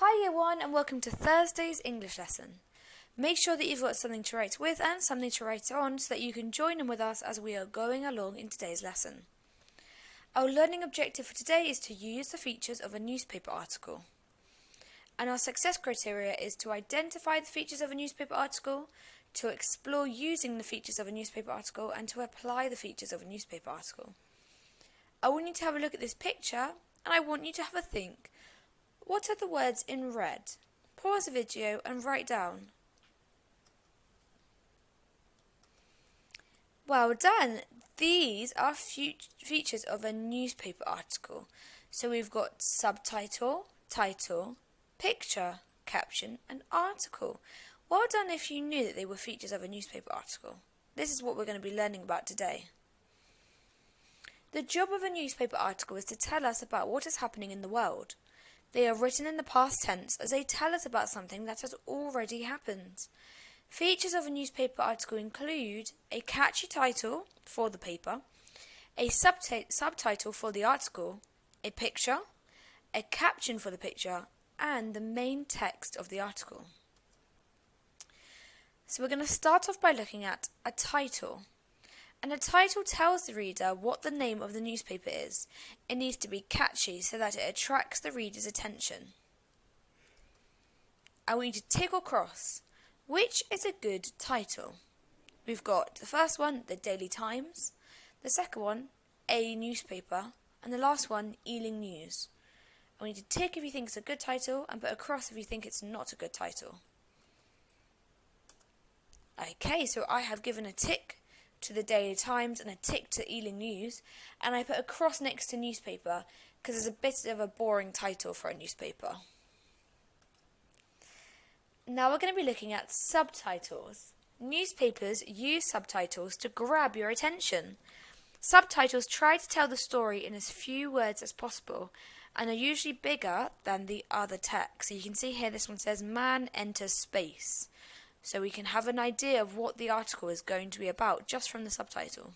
Hi Year 1 and welcome to Thursday's English lesson. Make sure that you've got something to write with and something to write on so that you can join in with us as we are going along in today's lesson. Our learning objective for today is to use the features of a newspaper article. And our success criteria is to identify the features of a newspaper article, to explore using the features of a newspaper article, and to apply the features of a newspaper article. I want you to have a look at this picture and I want you to have a think. What are the words in red? Pause the video and write down. Well done! These are features of a newspaper article. So we've got subtitle, title, picture, caption and article. Well done if you knew that they were features of a newspaper article. This is what we're going to be learning about today. The job of a newspaper article is to tell us about what is happening in the world. They are written in the past tense as they tell us about something that has already happened. Features of a newspaper article include a catchy title for the paper, a subtitle for the article, a picture, a caption for the picture, and the main text of the article. So we're going to start off by looking at a title. And a title tells the reader what the name of the newspaper is. It needs to be catchy so that it attracts the reader's attention. I want you to tick or cross. Which is a good title? We've got the first one, the Daily Times, the second one, a newspaper, and the last one, Ealing News. I want you to tick if you think it's a good title and put a cross if you think it's not a good title. Okay, so I have given a tick to the Daily Times and a tick to Ealing News, and I put a cross next to newspaper because it's a bit of a boring title for a newspaper. Now we're going to be looking at subtitles. Newspapers use subtitles to grab your attention. Subtitles try to tell the story in as few words as possible and are usually bigger than the other text. So you can see here this one says man enters space. So we can have an idea of what the article is going to be about just from the subtitle.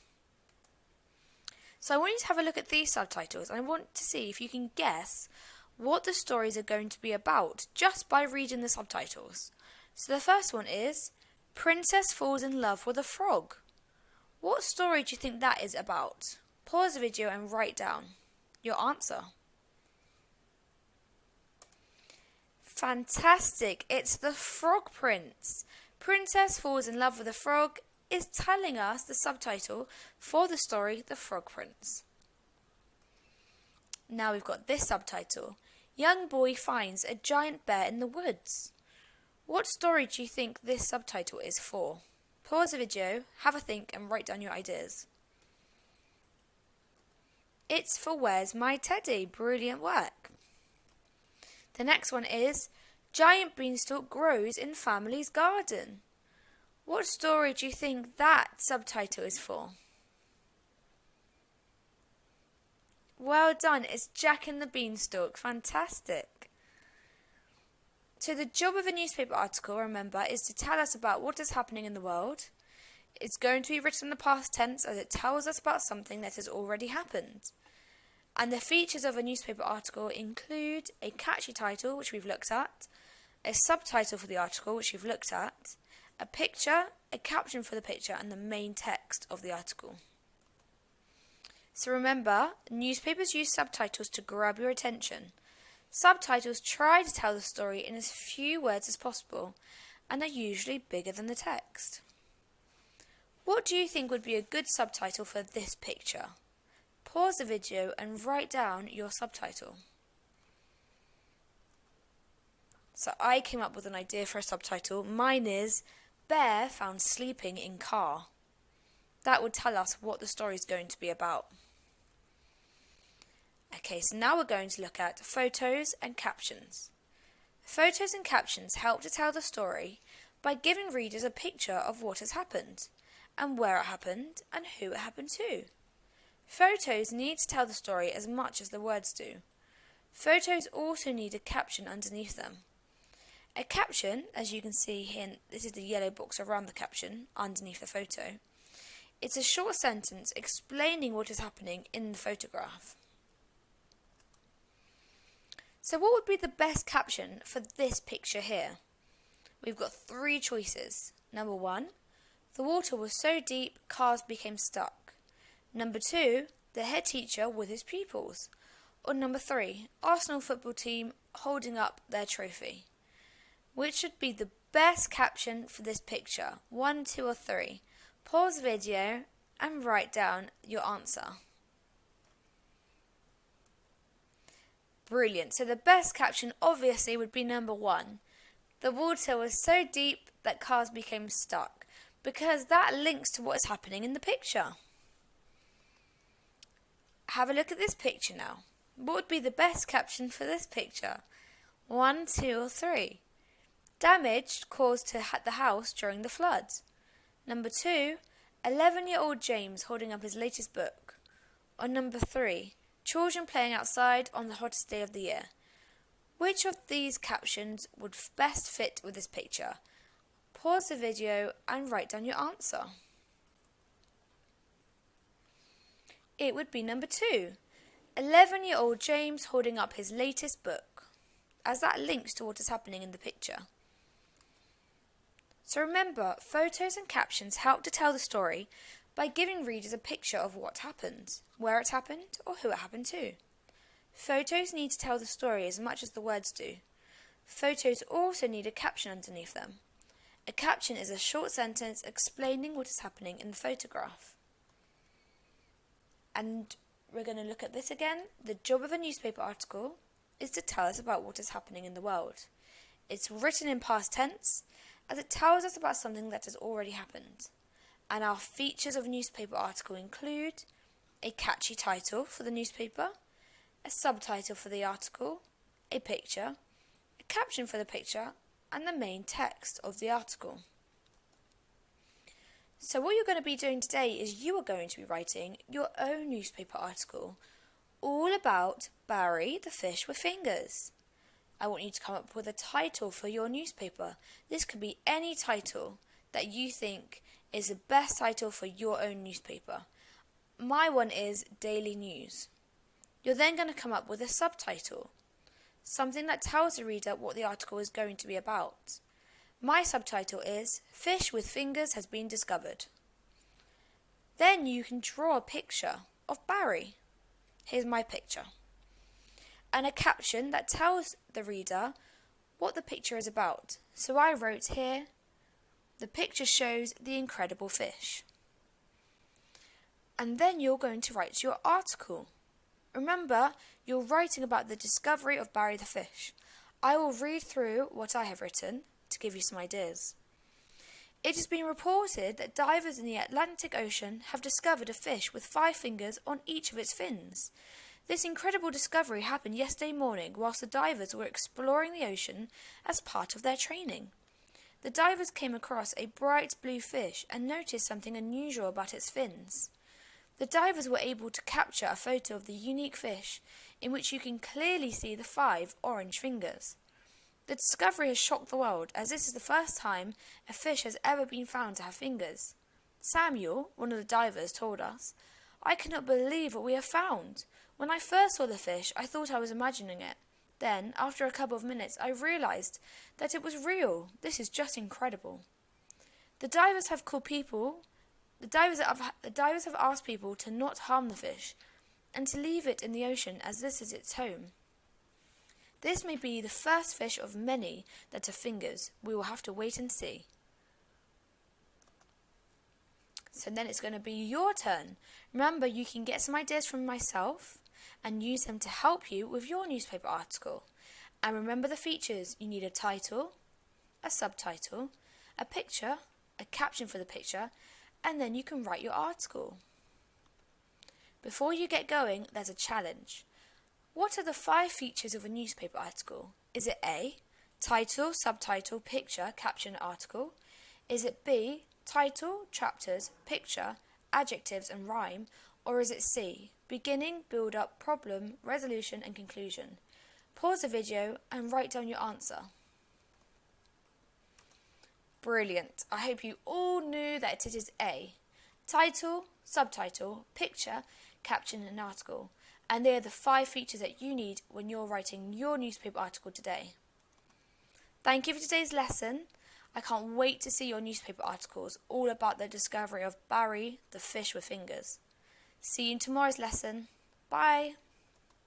So I want you to have a look at these subtitles and I want to see if you can guess what the stories are going to be about just by reading the subtitles. So the first one is Princess Falls in Love with a Frog. What story do you think that is about? Pause the video and write down your answer. Fantastic! It's the Frog Prince. Princess Falls in Love with a Frog is telling us the subtitle for the story The Frog Prince. Now we've got this subtitle. Young boy finds a giant bear in the woods. What story do you think this subtitle is for? Pause the video, have a think and write down your ideas. It's for Where's My Teddy? Brilliant work. The next one is Giant Beanstalk Grows in Family's Garden. What story do you think that subtitle is for? Well done, it's Jack and the Beanstalk. Fantastic. So the job of a newspaper article, remember, is to tell us about what is happening in the world. It's going to be written in the past tense as it tells us about something that has already happened. And the features of a newspaper article include a catchy title, which we've looked at, a subtitle for the article, which we've looked at, a picture, a caption for the picture, and the main text of the article. So remember, newspapers use subtitles to grab your attention. Subtitles try to tell the story in as few words as possible, and are usually bigger than the text. What do you think would be a good subtitle for this picture? Pause the video and write down your subtitle. So I came up with an idea for a subtitle. Mine is Bear Found Sleeping in Car. That would tell us what the story is going to be about. Okay, so now we're going to look at photos and captions. Photos and captions help to tell the story by giving readers a picture of what has happened, and where it happened, and who it happened to. Photos need to tell the story as much as the words do. Photos also need a caption underneath them. A caption, as you can see here, this is the yellow box around the caption, underneath the photo. It's a short sentence explaining what is happening in the photograph. So what would be the best caption for this picture here? We've got 3 choices. Number 1, the water was so deep, cars became stuck. Number 2, the head teacher with his pupils. Or number 3, Arsenal football team holding up their trophy. Which should be the best caption for this picture? 1, 2 or 3? Pause the video and write down your answer. Brilliant. So the best caption obviously would be number 1. The water was so deep that cars became stuck, because that links to what is happening in the picture. Have a look at this picture now. What would be the best caption for this picture? 1, 2 or 3? Damage caused to the house during the floods. Number 2, 11-year-old James holding up his latest book. Or number 3, children playing outside on the hottest day of the year. Which of these captions would best fit with this picture? Pause the video and write down your answer. It would be number 2, 11-year-old James holding up his latest book, as that links to what is happening in the picture. So remember, photos and captions help to tell the story by giving readers a picture of what happened, where it happened, or who it happened to. Photos need to tell the story as much as the words do. Photos also need a caption underneath them. A caption is a short sentence explaining what is happening in the photograph. And we're going to look at this again. The job of a newspaper article is to tell us about what is happening in the world. It's written in past tense, as it tells us about something that has already happened. And our features of a newspaper article include a catchy title for the newspaper, a subtitle for the article, a picture, a caption for the picture, and the main text of the article. So what you're going to be doing today is you are going to be writing your own newspaper article all about Barry the fish with fingers. I want you to come up with a title for your newspaper. This could be any title that you think is the best title for your own newspaper. My one is Daily News. You're then going to come up with a subtitle, something that tells the reader what the article is going to be about. My subtitle is Fish with Fingers has been discovered. Then you can draw a picture of Barry. Here's my picture. And a caption that tells the reader what the picture is about. So I wrote here, the picture shows the incredible fish. And then you're going to write your article. Remember, you're writing about the discovery of Barry the fish. I will read through what I have written to give you some ideas. It has been reported that divers in the Atlantic Ocean have discovered a fish with 5 fingers on each of its fins. This incredible discovery happened yesterday morning whilst the divers were exploring the ocean as part of their training. The divers came across a bright blue fish and noticed something unusual about its fins. The divers were able to capture a photo of the unique fish, in which you can clearly see the 5 orange fingers. The discovery has shocked the world, as this is the first time a fish has ever been found to have fingers. Samuel, one of the divers, told us, "I cannot believe what we have found. When I first saw the fish, I thought I was imagining it. Then, after a couple of minutes, I realised that it was real. This is just incredible." The divers have asked people to not harm the fish and to leave it in the ocean as this is its home. This may be the first fish of many that have fingers. We will have to wait and see. So then it's going to be your turn. Remember, you can get some ideas from myself and use them to help you with your newspaper article. And remember the features. You need a title, a subtitle, a picture, a caption for the picture, and then you can write your article. Before you get going, there's a challenge. What are the 5 features of a newspaper article? Is it A, title, subtitle, picture, caption, article? Is it B, title, chapters, picture, adjectives and rhyme? Or is it C, beginning, build-up, problem, resolution and conclusion? Pause the video and write down your answer. Brilliant. I hope you all knew that it is A. Title, subtitle, picture, caption and article. and they are the 5 features that you need when you're writing your newspaper article today. Thank you for today's lesson. I can't wait to see your newspaper articles all about the discovery of Barry, the fish with fingers. See you in tomorrow's lesson. Bye!